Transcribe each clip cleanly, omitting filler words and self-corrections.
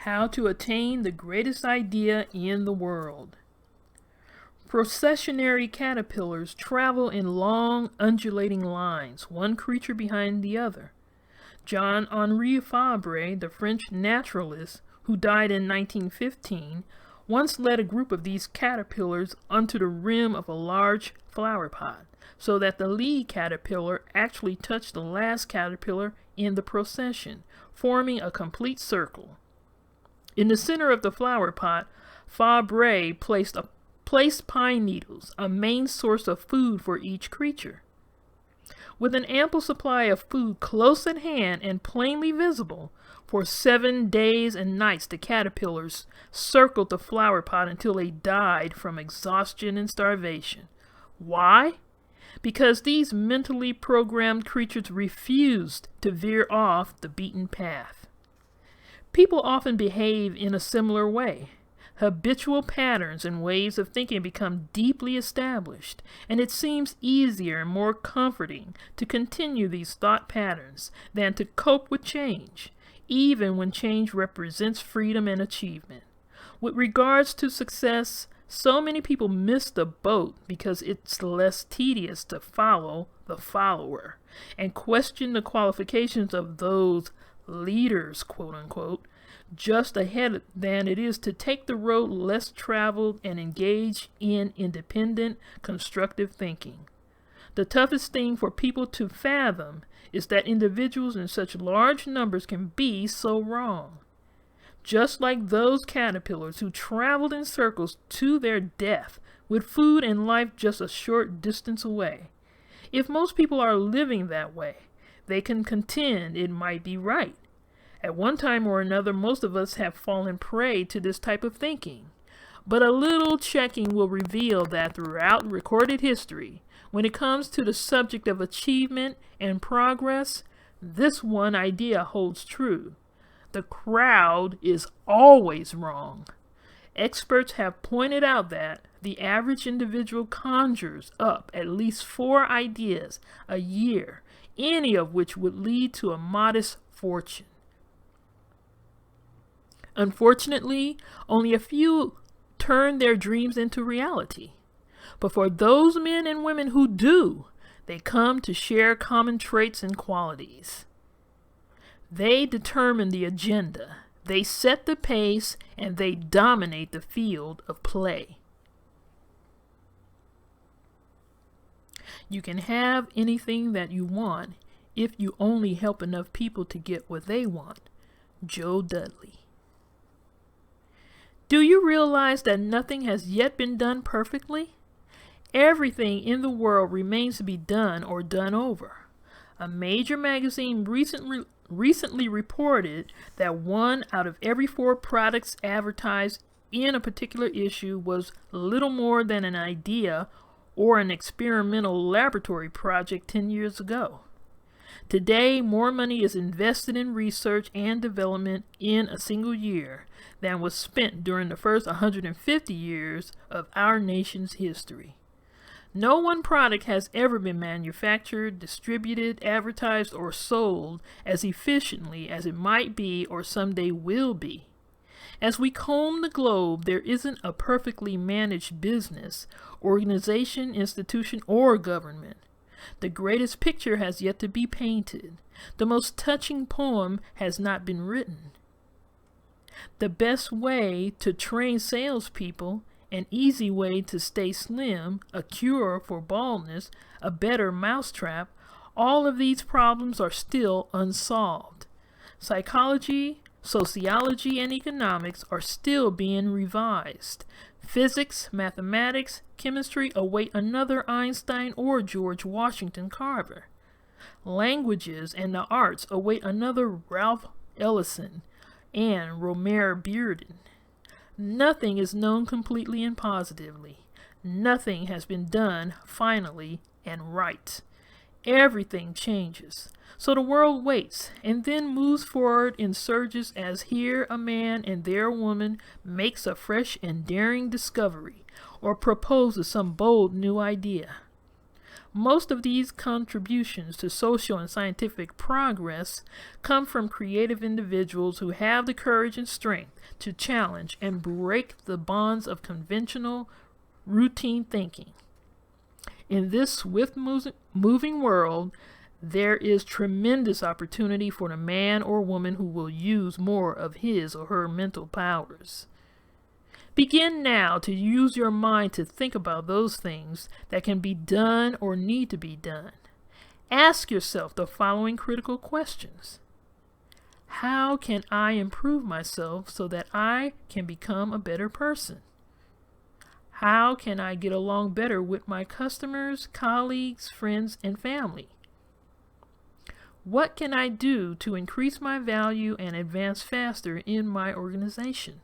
How to attain the greatest idea in the world. Processionary caterpillars travel in long, undulating lines, one creature behind the other. Jean-Henri Fabre, the French naturalist who died in 1915, once led a group of these caterpillars onto the rim of a large flower pot, so that the lead caterpillar actually touched the last caterpillar in the procession, forming a complete circle. In the center of the flower pot, Fabre placed pine needles, a main source of food for each creature. With an ample supply of food close at hand and plainly visible, for 7 days and nights the caterpillars circled the flower pot until they died from exhaustion and starvation. Why? Because these mentally programmed creatures refused to veer off the beaten path. People often behave in a similar way. Habitual patterns and ways of thinking become deeply established, and it seems easier and more comforting to continue these thought patterns than to cope with change, even when change represents freedom and achievement. With regards to success, so many people miss the boat because it's less tedious to follow the follower and question the qualifications of those leaders, quote unquote, just ahead than it is to take the road less traveled and engage in independent, constructive thinking. The toughest thing for people to fathom is that individuals in such large numbers can be so wrong. Just like those caterpillars who traveled in circles to their death, with food and life just a short distance away. If most people are living that way, they can contend it might be right. At one time or another, most of us have fallen prey to this type of thinking. But a little checking will reveal that throughout recorded history, when it comes to the subject of achievement and progress, this one idea holds true. The crowd is always wrong. Experts have pointed out that the average individual conjures up at least 4 ideas a year, any of which would lead to a modest fortune. Unfortunately, only a few turn their dreams into reality. But for those men and women who do, they come to share common traits and qualities. They determine the agenda, they set the pace, and they dominate the field of play. You can have anything that you want if you only help enough people to get what they want. Joe Dudley. Do you realize that nothing has yet been done perfectly? Everything in the world remains to be done or done over. A major magazine recently reported that 1 out of every 4 products advertised in a particular issue was little more than an idea or an experimental laboratory project 10 years ago. Today, more money is invested in research and development in a single year than was spent during the first 150 years of our nation's history. No one product has ever been manufactured, distributed, advertised, or sold as efficiently as it might be or someday will be. As we comb the globe, there isn't a perfectly managed business, organization, institution, or government. The greatest picture has yet to be painted. The most touching poem has not been written. The best way to train salespeople, an easy way to stay slim, a cure for baldness, a better mousetrap, all of these problems are still unsolved. Psychology, sociology, and economics are still being revised. Physics, mathematics, chemistry await another Einstein or George Washington Carver. Languages and the arts await another Ralph Ellison and Romare Bearden. Nothing is known completely and positively. Nothing has been done finally and right. Everything changes. So the world waits and then moves forward in surges as here a man and there a woman makes a fresh and daring discovery or proposes some bold new idea. Most of these contributions to social and scientific progress come from creative individuals who have the courage and strength to challenge and break the bonds of conventional, routine thinking. In this swift moving world, there is tremendous opportunity for the man or woman who will use more of his or her mental powers. Begin now to use your mind to think about those things that can be done or need to be done. Ask yourself the following critical questions. How can I improve myself so that I can become a better person? How can I get along better with my customers, colleagues, friends, and family? What can I do to increase my value and advance faster in my organization?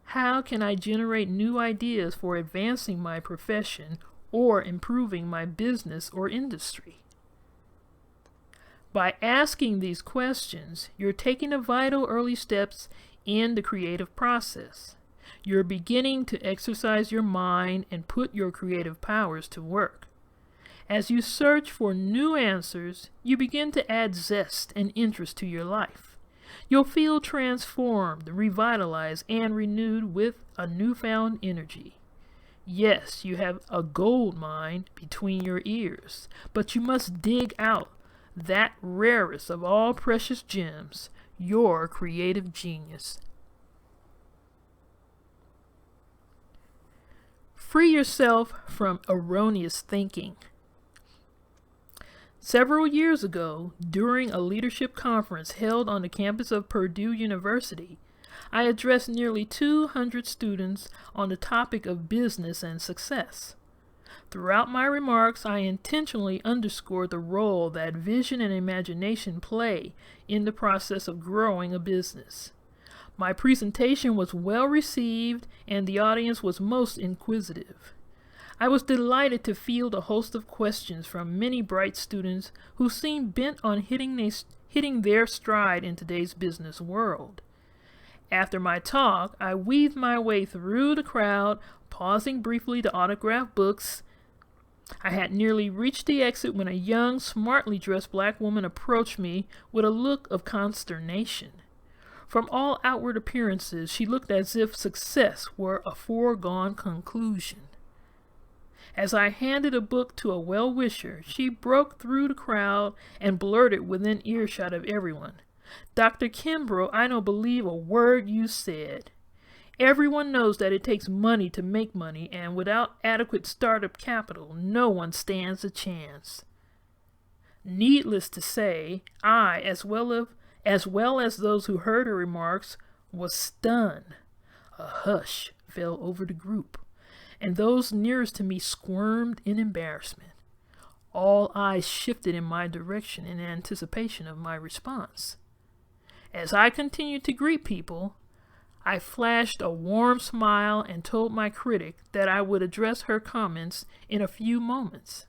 How can I generate new ideas for advancing my profession or improving my business or industry? By asking these questions, you're taking the vital early steps in the creative process. You're beginning to exercise your mind and put your creative powers to work. As you search for new answers, you begin to add zest and interest to your life. You'll feel transformed, revitalized, and renewed with a newfound energy. Yes, you have a gold mine between your ears, but you must dig out that rarest of all precious gems, your creative genius. Free yourself from erroneous thinking. Several years ago, during a leadership conference held on the campus of Purdue University, I addressed nearly 200 students on the topic of business and success. Throughout my remarks, I intentionally underscored the role that vision and imagination play in the process of growing a business. My presentation was well received, and the audience was most inquisitive. I was delighted to field a host of questions from many bright students who seemed bent on hitting their stride in today's business world. After my talk, I weaved my way through the crowd, pausing briefly to autograph books. I had nearly reached the exit when a young, smartly dressed black woman approached me with a look of consternation. From all outward appearances, she looked as if success were a foregone conclusion. As I handed a book to a well-wisher, she broke through the crowd and blurted within earshot of everyone, "Dr. Kimbrough, I don't believe a word you said. Everyone knows that it takes money to make money, and without adequate startup capital, no one stands a chance." Needless to say, I, as well as those who heard her remarks, was stunned. A hush fell over the group, and those nearest to me squirmed in embarrassment. All eyes shifted in my direction in anticipation of my response. As I continued to greet people, I flashed a warm smile and told my critic that I would address her comments in a few moments.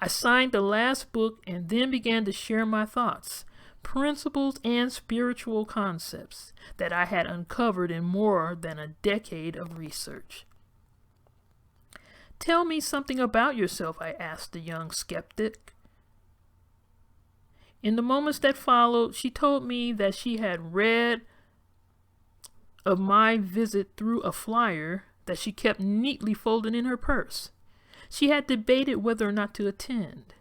I signed the last book and then began to share my thoughts, principles, and spiritual concepts that I had uncovered in more than a decade of research. "Tell me something about yourself," I asked the young skeptic. In the moments that followed, she told me that she had read of my visit through a flyer that she kept neatly folded in her purse. She had debated whether or not to attend.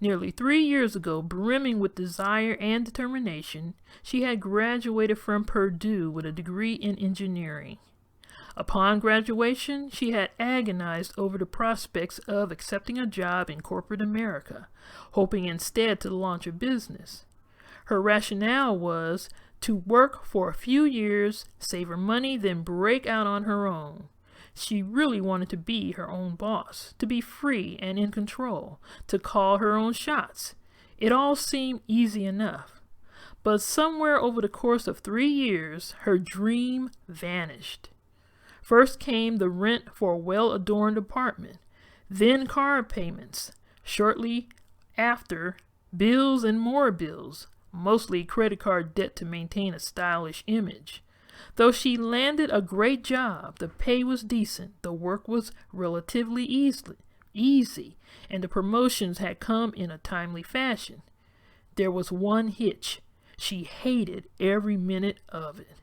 Nearly 3 years ago, brimming with desire and determination, she had graduated from Purdue with a degree in engineering. Upon graduation, she had agonized over the prospects of accepting a job in corporate America, hoping instead to launch a business. Her rationale was to work for a few years, save her money, then break out on her own. She really wanted to be her own boss, to be free and in control, to call her own shots. It all seemed easy enough. But somewhere over the course of 3 years, her dream vanished. First came the rent for a well-adorned apartment, then car payments. Shortly after, bills and more bills, mostly credit card debt to maintain a stylish image. Though she landed a great job, the pay was decent, the work was relatively easy, easy, and the promotions had come in a timely fashion. There was one hitch. She hated every minute of it.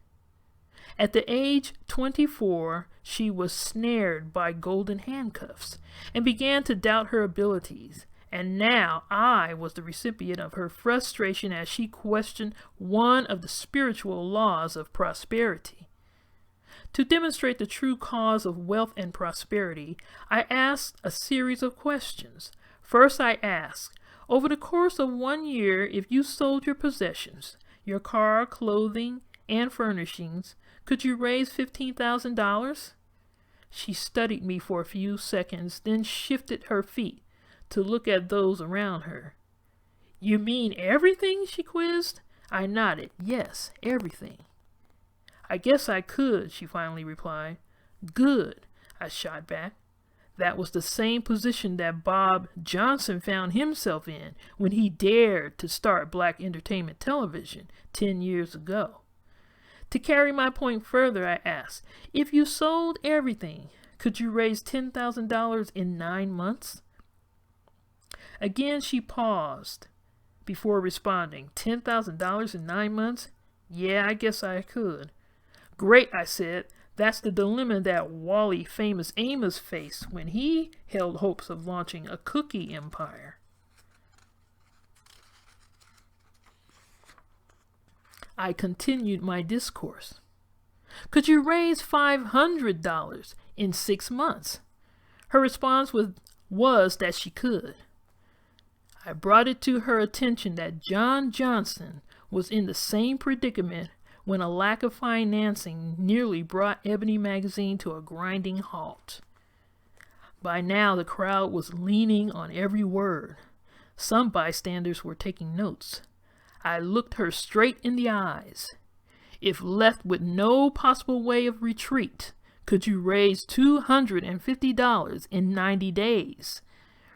At the age 24, she was snared by golden handcuffs and began to doubt her abilities. And now I was the recipient of her frustration as she questioned one of the spiritual laws of prosperity. To demonstrate the true cause of wealth and prosperity, I asked a series of questions. First, I asked, over the course of 1 year, if you sold your possessions, your car, clothing, and furnishings, could you raise $15,000? She studied me for a few seconds, then shifted her feet to look at those around her. You mean everything? She quizzed. I nodded. Yes, everything. I guess I could, she finally replied. Good, I shot back. That was the same position that Bob Johnson found himself in when he dared to start Black entertainment television 10 years ago. To carry my point further, I asked, if you sold everything, could you raise $10,000 in 9 months? Again, she paused before responding. $10,000 in 9 months? Yeah, I guess I could. Great, I said. That's the dilemma that Wally Famous Amos faced when he held hopes of launching a cookie empire. I continued my discourse. Could you raise $500 in 6 months? Her response was that she could. I brought it to her attention that John Johnson was in the same predicament when a lack of financing nearly brought Ebony magazine to a grinding halt. By now, the crowd was leaning on every word. Some bystanders were taking notes. I looked her straight in the eyes. If left with no possible way of retreat, could you raise $250 in 90 days?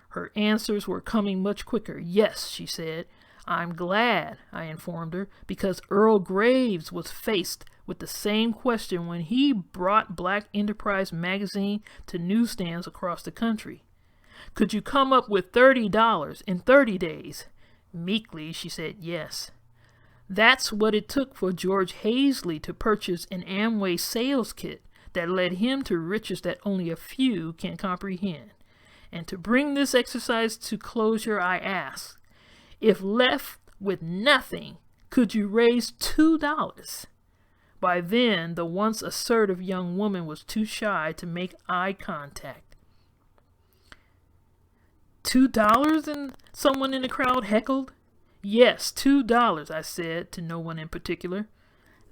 Her answers were coming much quicker. Yes, she said. I'm glad, I informed her, because Earl Graves was faced with the same question when he brought Black Enterprise magazine to newsstands across the country. Could you come up with $30 in 30 days? Meekly, she said yes. That's what it took for George Hazley to purchase an Amway sales kit that led him to riches that only a few can comprehend. And to bring this exercise to closure, I asked, if left with nothing, could you raise $2? By then, the once assertive young woman was too shy to make eye contact. $2? And someone in the crowd heckled. Yes, $2, I said, to no one in particular.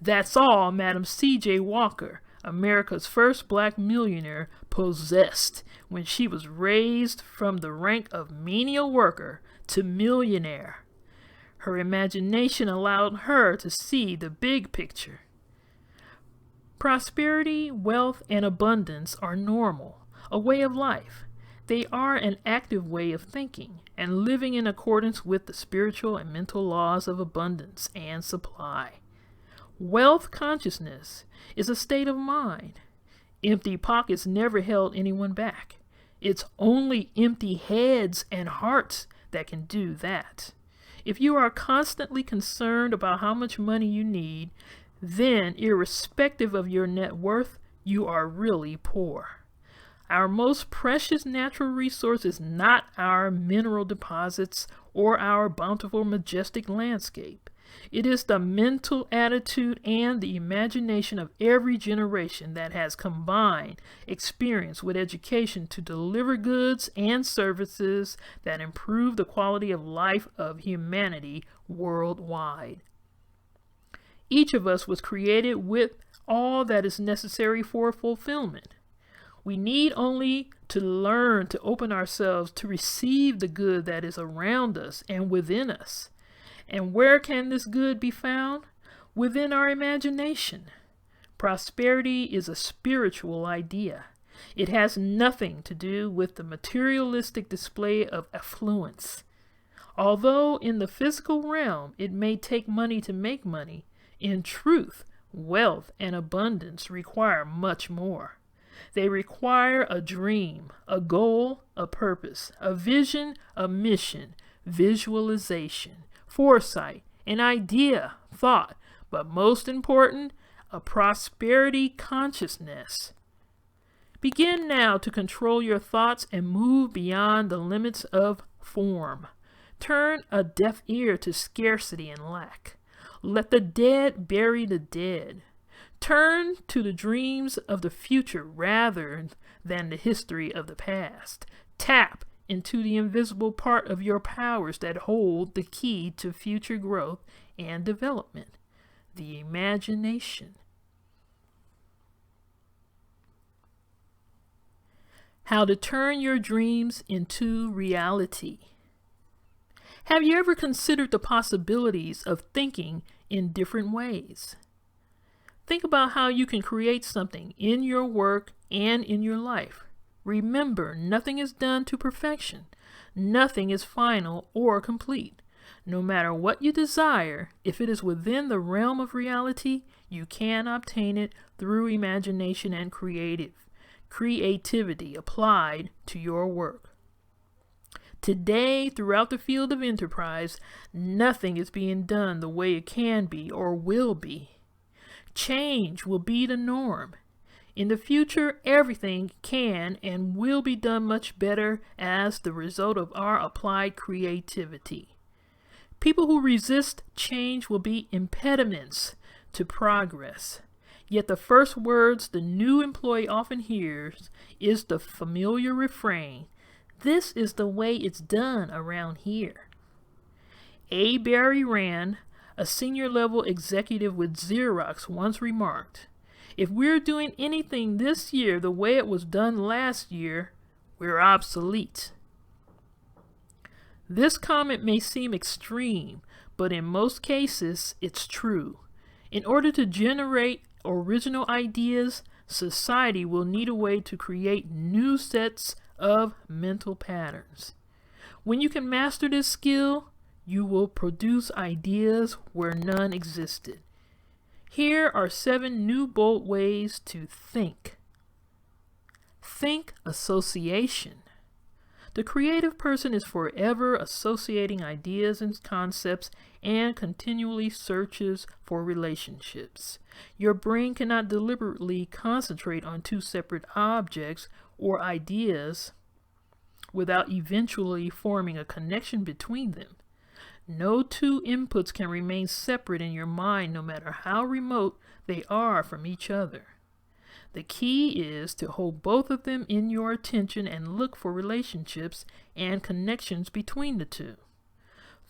That's all Madam C.J. Walker, America's first Black millionaire, possessed when she was raised from the rank of menial worker to millionaire. Her imagination allowed her to see the big picture. Prosperity, wealth, and abundance are normal, a way of life. They are an active way of thinking and living in accordance with the spiritual and mental laws of abundance and supply. Wealth consciousness is a state of mind. Empty pockets never held anyone back. It's only empty heads and hearts that can do that. If you are constantly concerned about how much money you need, then irrespective of your net worth, you are really poor. Our most precious natural resource is not our mineral deposits or our bountiful, majestic landscape. It is the mental attitude and the imagination of every generation that has combined experience with education to deliver goods and services that improve the quality of life of humanity worldwide. Each of us was created with all that is necessary for fulfillment. We need only to learn to open ourselves to receive the good that is around us and within us. And where can this good be found? Within our imagination. Prosperity is a spiritual idea. It has nothing to do with the materialistic display of affluence. Although in the physical realm it may take money to make money, in truth, wealth and abundance require much more. They require a dream, a goal, a purpose, a vision, a mission, visualization, foresight, an idea, thought, but most important, a prosperity consciousness. Begin now to control your thoughts and move beyond the limits of form. Turn a deaf ear to scarcity and lack. Let the dead bury the dead. Turn to the dreams of the future rather than the history of the past. Tap into the invisible part of your powers that hold the key to future growth and development, the imagination. How to turn your dreams into reality. Have you ever considered the possibilities of thinking in different ways? Think about how you can create something in your work and in your life. Remember, nothing is done to perfection. Nothing is final or complete. No matter what you desire, if it is within the realm of reality, you can obtain it through imagination and creativity applied to your work. Today, throughout the field of enterprise, nothing is being done the way it can be or will be. Change will be the norm. In the future, everything can and will be done much better as the result of our applied creativity. People who resist change will be impediments to progress. Yet the first words the new employee often hears is the familiar refrain, "This is the way it's done around here." A. Barry Rand, a senior level executive with Xerox, once remarked, "If we're doing anything this year the way it was done last year, we're obsolete." This comment may seem extreme, but in most cases, it's true. In order to generate original ideas, society will need a way to create new sets of mental patterns. When you can master this skill, you will produce ideas where none existed. Here are 7 new bold ways to think. Think association. The creative person is forever associating ideas and concepts and continually searches for relationships. Your brain cannot deliberately concentrate on 2 separate objects or ideas without eventually forming a connection between them. No 2 inputs can remain separate in your mind no matter how remote they are from each other. The key is to hold both of them in your attention and look for relationships and connections between the 2.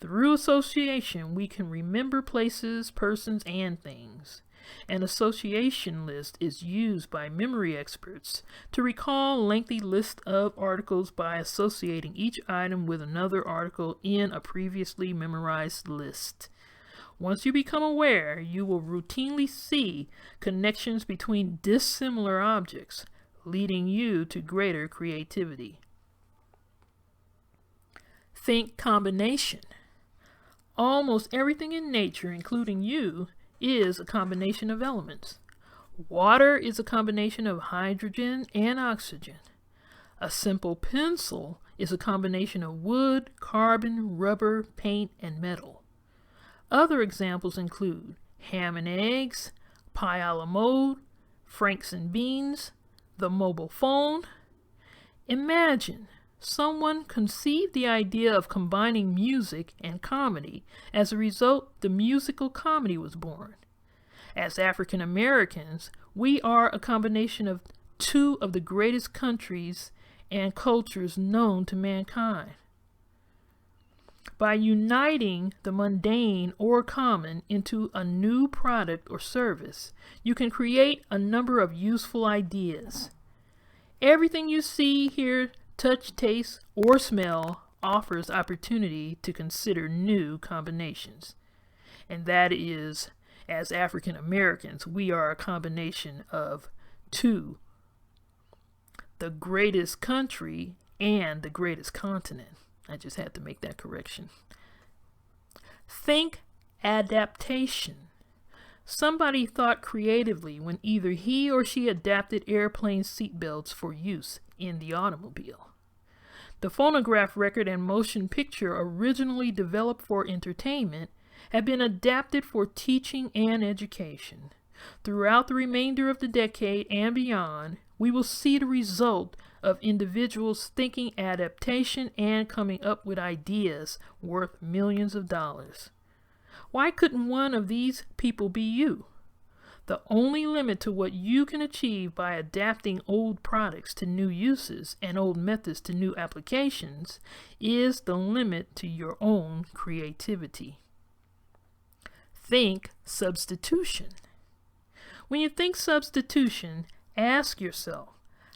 Through association, we can remember places, persons, and things. An association list is used by memory experts to recall lengthy lists of articles by associating each item with another article in a previously memorized list. Once you become aware, you will routinely see connections between dissimilar objects, leading you to greater creativity. Think combination. Almost everything in nature, including you, is a combination of elements. Water is a combination of hydrogen and oxygen. A simple pencil is a combination of wood, carbon, rubber, paint, and metal. Other examples include ham and eggs, pie a la mode, franks and beans, the mobile phone. Imagine someone conceived the idea of combining music and comedy. As a result, the musical comedy was born. As African Americans, we are a combination of 2 of the greatest countries and cultures known to mankind. By uniting the mundane or common into a new product or service, you can create a number of useful ideas. Everything you see, hear, touch, taste, or smell offers opportunity to consider new combinations. And that is, as African Americans, we are a combination of 2, the greatest country and the greatest continent. I just had to make that correction. Think adaptation. Somebody thought creatively when either he or she adapted airplane seatbelts for use in the automobile. The phonograph record and motion picture, originally developed for entertainment, have been adapted for teaching and education. Throughout the remainder of the decade and beyond, we will see the result of individuals thinking adaptation and coming up with ideas worth millions of dollars. Why couldn't one of these people be you? The only limit to what you can achieve by adapting old products to new uses and old methods to new applications is the limit to your own creativity. Think substitution. When you think substitution, ask yourself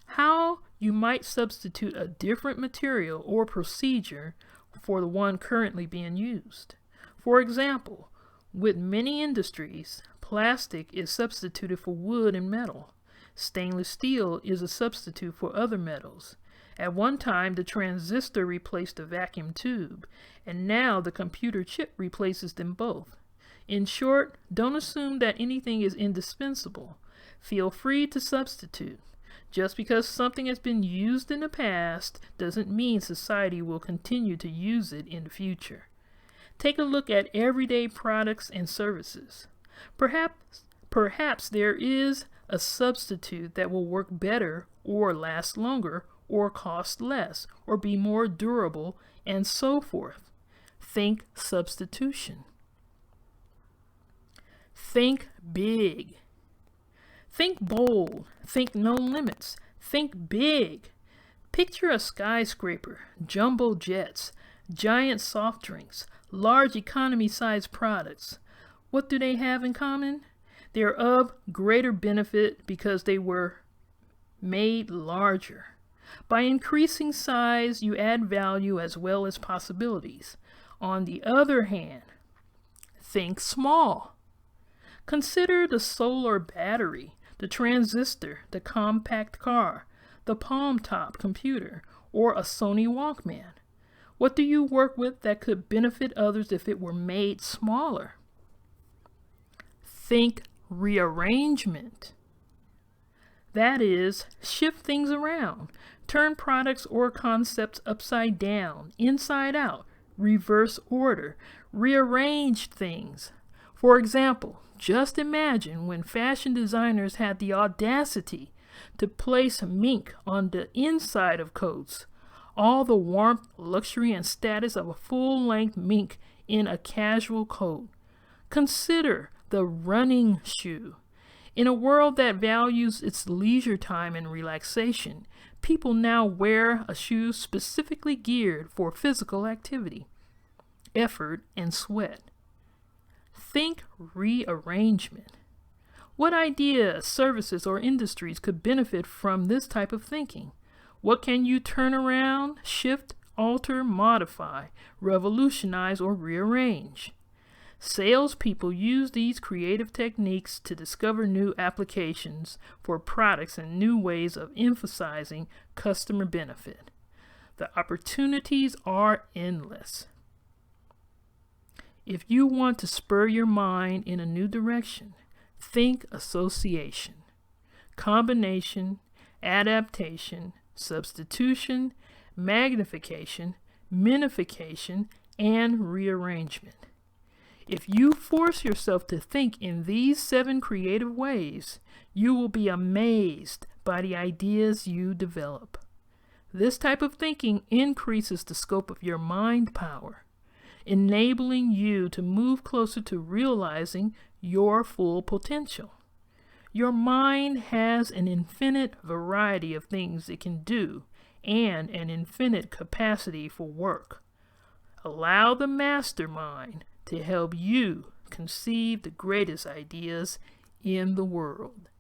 how you might substitute a different material or procedure for the one currently being used. For example, with many industries, plastic is substituted for wood and metal. Stainless steel is a substitute for other metals. At one time, the transistor replaced the vacuum tube, and now the computer chip replaces them both. In short, don't assume that anything is indispensable. Feel free to substitute. Just because something has been used in the past doesn't mean society will continue to use it in the future. Take a look at everyday products and services. Perhaps there is a substitute that will work better or last longer or cost less or be more durable and so forth. Think substitution. Think big. Think bold. Think no limits. Think big. Picture a skyscraper, jumbo jets, giant soft drinks, large economy-sized products. What do they have in common? They are of greater benefit because they were made larger. By increasing size, you add value as well as possibilities. On the other hand, think small. Consider the solar battery, the transistor, the compact car, the palm-top computer, or a Sony Walkman. What do you work with that could benefit others if it were made smaller? Think rearrangement. That is, shift things around, turn products or concepts upside down, inside out, reverse order, rearrange things. For example, just imagine when fashion designers had the audacity to place mink on the inside of coats, all the warmth, luxury, and status of a full-length mink in a casual coat. Consider the running shoe. In a world that values its leisure time and relaxation, people now wear a shoe specifically geared for physical activity, effort, and sweat. Think rearrangement. What ideas, services, or industries could benefit from this type of thinking? What can you turn around, shift, alter, modify, revolutionize, or rearrange? Salespeople use these creative techniques to discover new applications for products and new ways of emphasizing customer benefit. The opportunities are endless. If you want to spur your mind in a new direction, think association, combination, adaptation, substitution, magnification, minification, and rearrangement. If you force yourself to think in these 7 creative ways, you will be amazed by the ideas you develop. This type of thinking increases the scope of your mind power, enabling you to move closer to realizing your full potential. Your mind has an infinite variety of things it can do and an infinite capacity for work. Allow the mastermind to help you conceive the greatest ideas in the world.